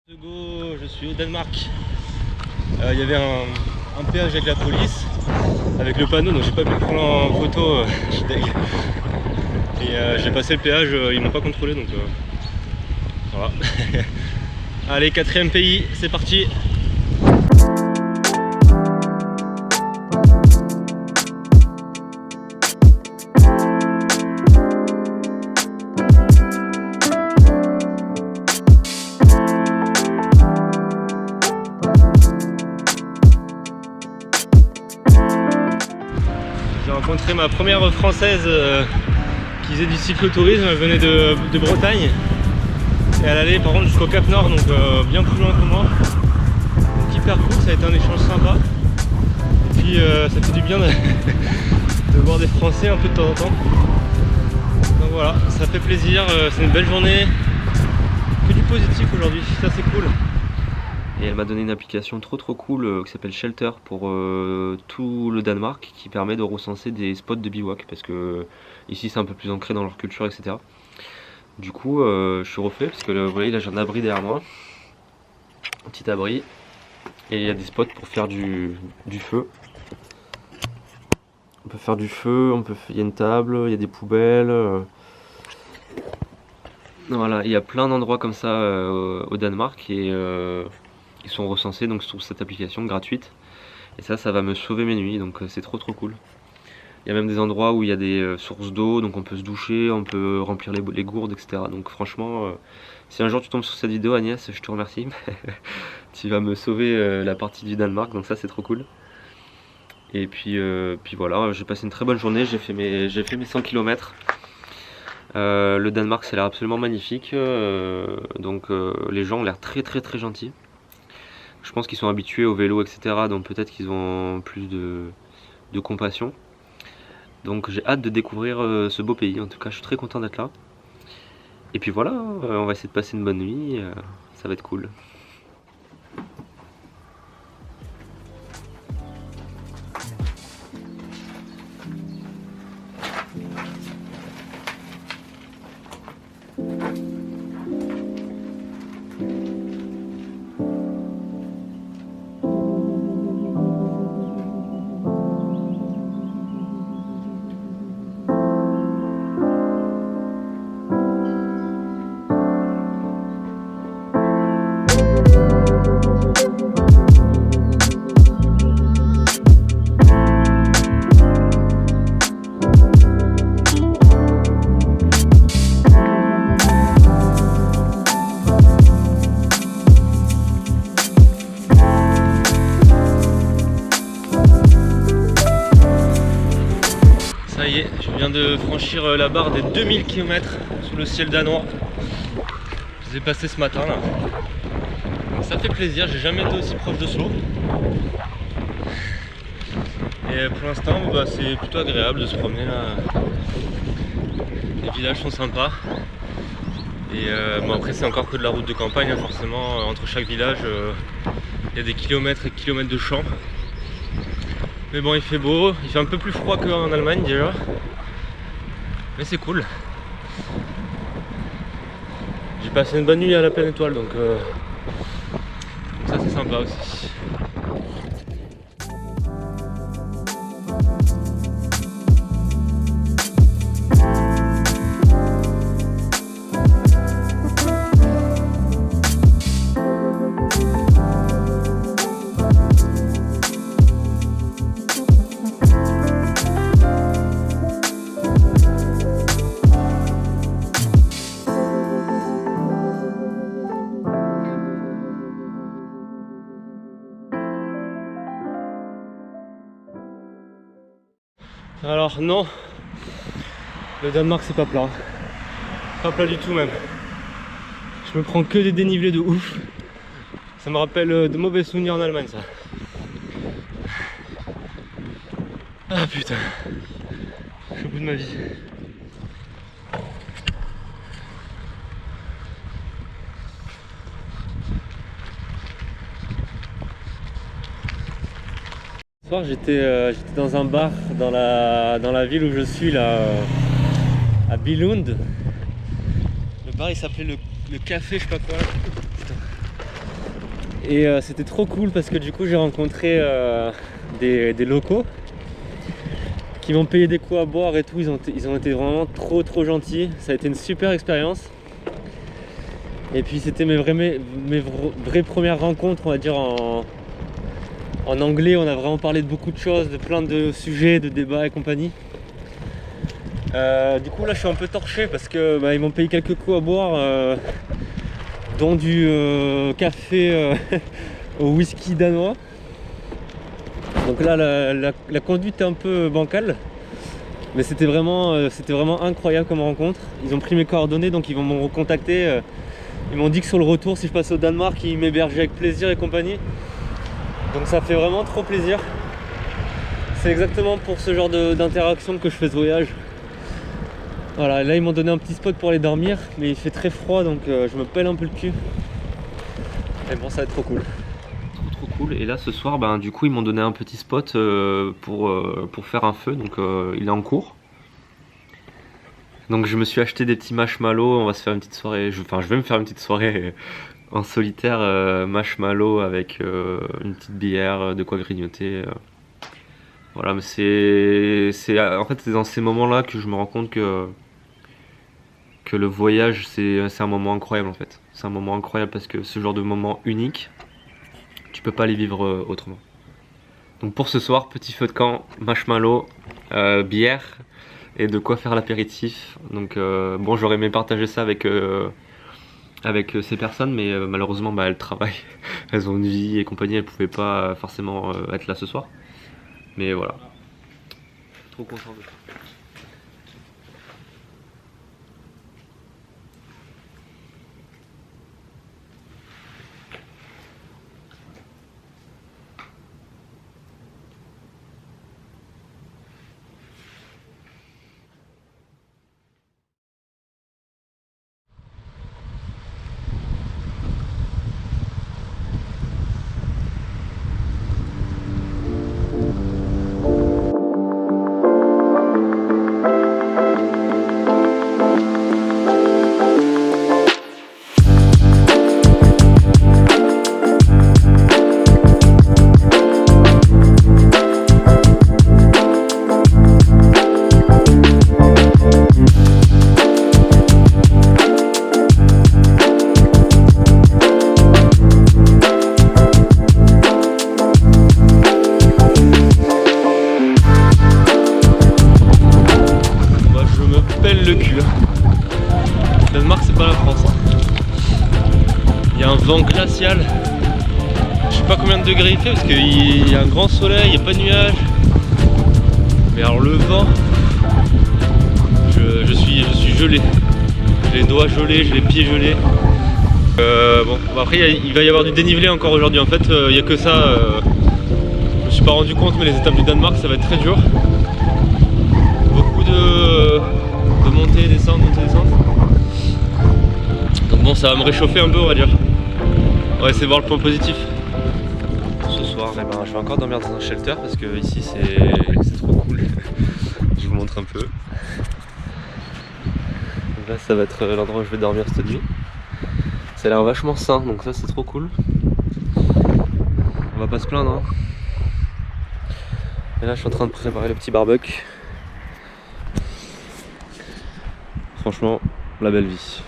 Go, je suis au Danemark. Il y avait un péage avec la police, avec le panneau, donc j'ai pas pu le prendre en photo, je suis deg. Et j'ai passé le péage, ils m'ont pas contrôlé, donc voilà. Allez, 4e pays, c'est parti. J'ai rencontré ma première française qui faisait du cyclotourisme, elle venait de Bretagne et elle allait par contre jusqu'au Cap Nord, donc bien plus loin que moi. Donc hyper cool, ça a été un échange sympa. Et puis ça fait du bien de voir des Français un peu de temps en temps. Donc voilà, ça fait plaisir, c'est une belle journée, que du positif aujourd'hui, ça c'est cool. Et elle m'a donné une application trop cool qui s'appelle Shelter pour tout le Danemark, qui permet de recenser des spots de bivouac, parce que ici c'est un peu plus ancré dans leur culture, etc. Du coup je suis refait, parce que vous voyez là j'ai un abri derrière moi, un petit abri, et il y a des spots pour faire du feu. On peut faire du feu, il y a une table, il y a des poubelles. Voilà, il y a plein d'endroits comme ça au Danemark, et ils sont recensés donc sur cette application gratuite, et ça va me sauver mes nuits, donc c'est trop cool. Il y a même des endroits où il y a des sources d'eau, donc on peut se doucher, on peut remplir les gourdes, etc. Donc franchement, si un jour tu tombes sur cette vidéo, Agnès, je te remercie. Tu vas me sauver la partie du Danemark, donc ça c'est trop cool. Et puis voilà, j'ai passé une très bonne journée, j'ai fait mes 100 km. Le Danemark, ça a l'air absolument magnifique, donc les gens ont l'air très gentils. Je pense qu'ils sont habitués au vélo, etc. Donc peut-être qu'ils ont plus de compassion. Donc j'ai hâte de découvrir ce beau pays. En tout cas, je suis très content d'être là. Et puis voilà, on va essayer de passer une bonne nuit. Ça va être cool. Ça y est, je viens de franchir la barre des 2000 km sous le ciel danois. Je les ai passés ce matin là. Donc ça fait plaisir, j'ai jamais été aussi proche de Oslo. Et pour l'instant, bah, c'est plutôt agréable de se promener là. Les villages sont sympas. Et bon, après c'est encore que de la route de campagne, hein, forcément. Entre chaque village, il y a des kilomètres et kilomètres de champs. Mais bon, il fait beau, il fait un peu plus froid qu'en Allemagne déjà. Mais c'est cool. J'ai passé une bonne nuit à la pleine étoile, donc ça c'est sympa aussi. Alors non, le Danemark c'est pas plat. Pas plat du tout même. Je me prends que des dénivelés de ouf. Ça me rappelle de mauvais souvenirs en Allemagne ça. Ah putain, je suis au bout de ma vie. Ce soir j'étais dans un bar dans la ville où je suis là, à Billund. Le bar il s'appelait le café je sais pas quoi. Putain. Et c'était trop cool parce que du coup j'ai rencontré des locaux qui m'ont payé des coups à boire et tout. Ils ont été vraiment trop gentils. Ça a été une super expérience. Et puis c'était mes vraies premières rencontres, on va dire, en anglais. On a vraiment parlé de beaucoup de choses, de plein de sujets, de débats et compagnie. Du coup là je suis un peu torché parce que ils m'ont payé quelques coups à boire, dont du café au whisky danois. Donc là la conduite est un peu bancale, mais c'était vraiment incroyable comme rencontre. Ils ont pris mes coordonnées, donc ils vont me recontacter. Ils m'ont dit que sur le retour, si je passe au Danemark, ils m'hébergeaient avec plaisir et compagnie. Donc ça fait vraiment trop plaisir. C'est exactement pour ce genre d'interaction que je fais ce voyage. Voilà, là ils m'ont donné un petit spot pour aller dormir, mais il fait très froid, donc je me pèle un peu le cul. Mais bon, ça va être trop cool. Trop cool. Et là ce soir, du coup ils m'ont donné un petit spot pour faire un feu, donc il est en cours. Donc je me suis acheté des petits marshmallows. On va se faire une petite soirée, je vais me faire une petite soirée en solitaire, marshmallow avec une petite bière, de quoi grignoter. Voilà, mais en fait c'est dans ces moments-là que je me rends compte que le voyage c'est un moment incroyable en fait. C'est un moment incroyable parce que ce genre de moment unique, tu peux pas les vivre autrement. Donc pour ce soir, petit feu de camp, marshmallow, bière et de quoi faire l'apéritif. Donc bon, j'aurais aimé partager ça avec ces personnes, mais malheureusement elles travaillent, elles ont une vie et compagnie, elles pouvaient pas forcément être là ce soir. Mais voilà. Trop content de ça. Le cul. Le Danemark, c'est pas la France. Il y a un vent glacial. Je sais pas combien de degrés il fait parce qu'il y a un grand soleil, il n'y a pas de nuages. Mais alors le vent, je suis gelé. J'ai les doigts gelés, j'ai les pieds gelés. Bon, après il va y avoir du dénivelé encore aujourd'hui. En fait, il n'y a que ça. Je me suis pas rendu compte, mais les étapes du Danemark, ça va être très dur. Beaucoup de montée, descente, montée, descente. Donc bon, ça va me réchauffer un peu, on va dire. On va essayer de voir le point positif. Ce soir, je vais encore dormir dans un shelter parce que ici c'est trop cool. Je vous montre un peu. Donc là, ça va être l'endroit où je vais dormir cette nuit. Ça a l'air vachement sain, donc ça c'est trop cool. On va pas se plaindre, hein. Et là, je suis en train de préparer le petit barbecue. Franchement, la belle vie.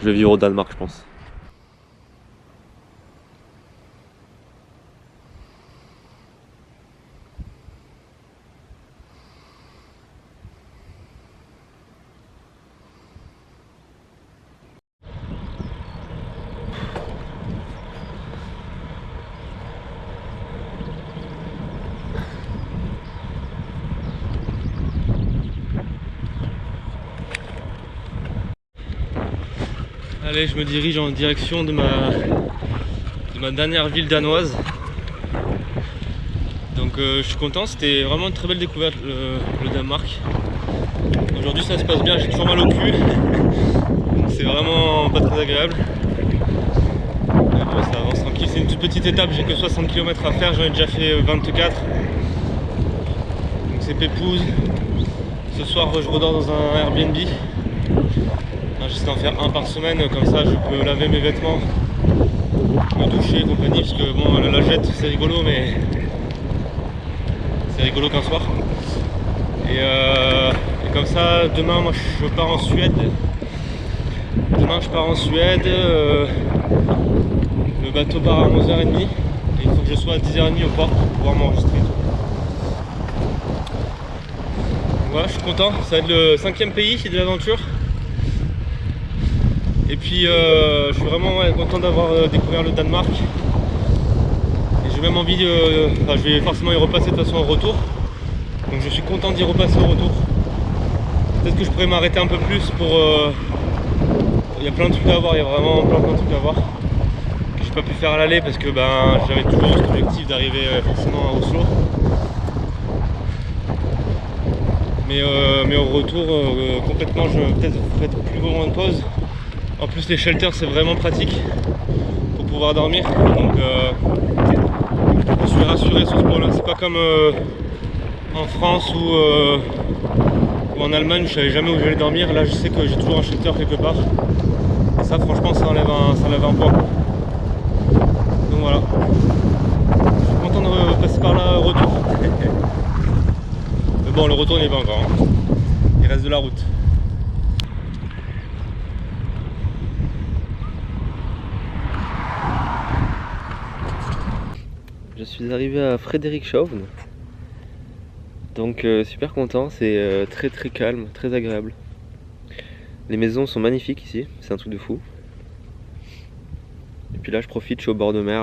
Je vais vivre au Danemark, je pense. Allez, je me dirige en direction de ma dernière ville danoise. Donc je suis content, c'était vraiment une très belle découverte le Danemark. Aujourd'hui ça se passe bien, j'ai toujours mal au cul. Donc c'est vraiment pas très agréable. Mais bon, ça avance tranquille, c'est une toute petite étape, j'ai que 60 km à faire, j'en ai déjà fait 24. Donc c'est pépouze. Ce soir je redors dans un Airbnb. J'essaie d'en faire un par semaine, comme ça je peux laver mes vêtements me doucher et compagnie, parce que bon, la jette c'est rigolo, mais c'est rigolo qu'un soir. Et comme ça, demain moi je pars en Suède. Demain je pars en Suède, le bateau part à 11h30 et il faut que je sois à 10h30 au port pour pouvoir m'enregistrer. Voilà, je suis content, ça va être le 5e pays de l'aventure. Et puis je suis vraiment content d'avoir découvert le Danemark. Et j'ai même envie de... Enfin, je vais forcément y repasser de toute façon au retour. Donc je suis content d'y repasser au retour. Peut-être que je pourrais m'arrêter un peu plus pour... Il y a plein de trucs à voir, il y a vraiment plein de trucs à voir. Que j'ai pas pu faire à l'aller parce que ben, j'avais toujours cet objectif d'arriver forcément à Oslo. Mais au retour, complètement, je peut-être ferai plus grand de pause. En plus, les shelters, c'est vraiment pratique pour pouvoir dormir. Donc, je suis rassuré sur ce point-là. C'est pas comme en France ou en Allemagne où je savais jamais où j'allais dormir. Là, je sais que j'ai toujours un shelter quelque part. Et ça, franchement, ça enlève un poids. Donc voilà. Je suis content de passer par là au retour. Mais bon, le retour n'est pas encore. Hein. Il reste de la route. Je suis arrivé à Frederikshavn. Donc super content, c'est très calme, très agréable. Les maisons sont magnifiques ici, c'est un truc de fou. Et puis là je profite, je suis au bord de mer.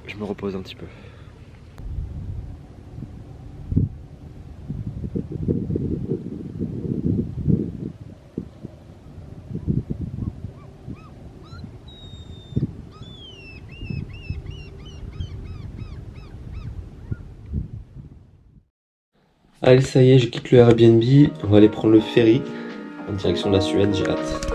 Je me repose un petit peu. Allez, ça y est, je quitte le Airbnb, on va aller prendre le ferry en direction de la Suède, j'ai hâte.